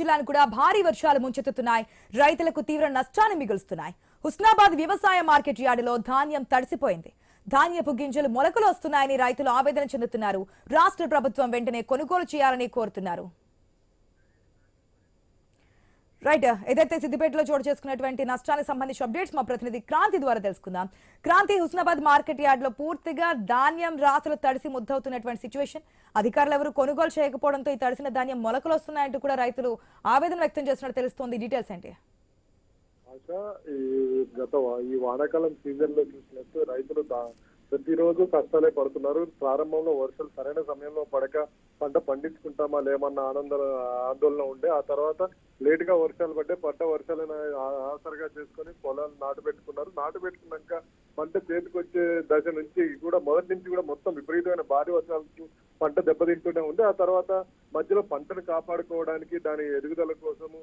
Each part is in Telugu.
జిల్లాను కూడా భారీ వర్షాలు ముంచెత్తుతున్నాయి. రైతులకు తీవ్ర నష్టాన్ని మిగులుస్తున్నాయి. హుస్నాబాద్ వ్యవసాయ మార్కెట్ యార్డులో ధాన్యం తడిసిపోయింది. ధాన్యపు గింజలు మొలకలు వస్తున్నాయని రైతులు ఆవేదన చెందుతున్నారు. రాష్ట్ర ప్రభుత్వం వెంటనే కొనుగోలు చేయాలని కోరుతున్నారు. రైట్, ఏదైతే సిద్దిపేటలో చోటు చేసుకున్నటువంటి నష్టానికి సంబంధించి అప్డేట్స్ మా ప్రతినిధి క్రాంతి ద్వారా తెలుసుకుందాం. క్రాంతి, హుస్నాబాద్ మార్కెట్ యార్డ్ లో పూర్తిగా ధాన్యం రాసులు తడిసి ముద్దవుతున్నటువంటి సిచ్యువేషన్. అధికారులు ఎవరు కొనుగోలు చేయకపోవడంతో ఈ తడిసిన ధాన్యం మొలకలు వస్తున్నాయంటూ కూడా రైతులు ఆవేదన వ్యక్తం చేస్తున్నట్టు తెలుస్తోంది. డీటెయిల్స్ ఏంటి? ఈ వానాకాలం సీజన్ లో చూసినట్టు రైతులు ప్రతిరోజు కష్టాలే పడుతున్నారు. ప్రారంభంలో వర్షాలు సరైన సమయంలో పడక పంట పండించుకుంటామా లేమన్న ఆందోళన ఉండే, ఆ తర్వాత లేట్ గా వర్షాలు పడ్డ వర్షాలను ఆసరగా చేసుకుని పొలాలు నాటు పెట్టుకున్నాక పంట చేతికొచ్చే దశ నుంచి కూడా మొదటి నుంచి కూడా మొత్తం విపరీతమైన భారీ వర్షాలకు పంట దెబ్బతింటూనే ఉంది. ఆ తర్వాత మధ్యలో పంటను కాపాడుకోవడానికి దాని ఎదుగుదల కోసము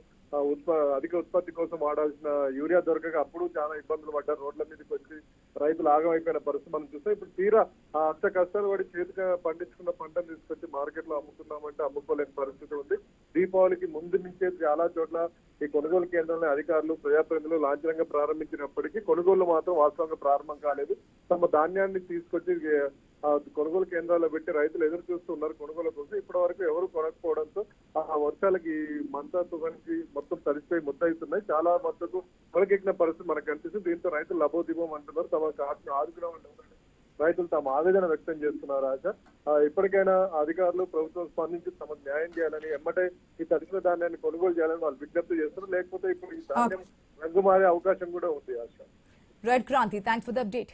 అధిక ఉత్పత్తి కోసం వాడాల్సిన యూరియా దొరకక అప్పుడు చాలా ఇబ్బందులు పడ్డారు. రోడ్ల మీదకి వచ్చి రైతులు ఆగమైపోయిన పరిస్థితి మనం చూస్తాం. ఇప్పుడు తీరా అష్ట కష్టాలు పడి చేతిగా పండించుకున్న పంటను తీసుకొచ్చి మార్కెట్ లో అమ్ముకున్నామంటే అమ్ముకోలేని పరిస్థితి ఉంది. దీపావళికి ముందు నుంచే చాలా చోట్ల ఈ కొనుగోలు కేంద్రంలో అధికారులు ప్రజాప్రతినిధులు లాంఛనంగా ప్రారంభించినప్పటికీ కొనుగోలు మాత్రం వాస్తవంగా ప్రారంభం కాలేదు. తమ ధాన్యాన్ని తీసుకొచ్చి కొనుగోలు కేంద్రాల్లో పెట్టి రైతులు ఎదురు చూస్తున్నారు కొనుగోలు కోసం. ఇప్పటి వరకు ఎవరు కొనకపోవడంతో ఆ వర్షాలకి మంతా తుఫానికి మొత్తం తడిసిపోయి ముద్దవుతున్నాయి. చాలా మద్దతు మొలకెక్కిన పరిస్థితి మనకు కనిపిస్తుంది. దీంతో రైతులు లబోదిబోం అంటున్నారు. తమకు ఆదుకున్నామంటున్నారు. రైతులు తమ ఆవేదన వ్యక్తం చేస్తున్నారు. ఆశ ఇప్పటికైనా అధికారులు ప్రభుత్వం స్పందించి తమకు న్యాయం చేయాలని, ఎమ్మటే ఈ తడిసిన ధాన్యాన్ని కొనుగోలు చేయాలని వాళ్ళు విజ్ఞప్తి చేస్తున్నారు. లేకపోతే ఇప్పుడు ఈ ధాన్యం రంగు మారే అవకాశం కూడా ఉంది. Asha. Right Kranthi, thanks for the update.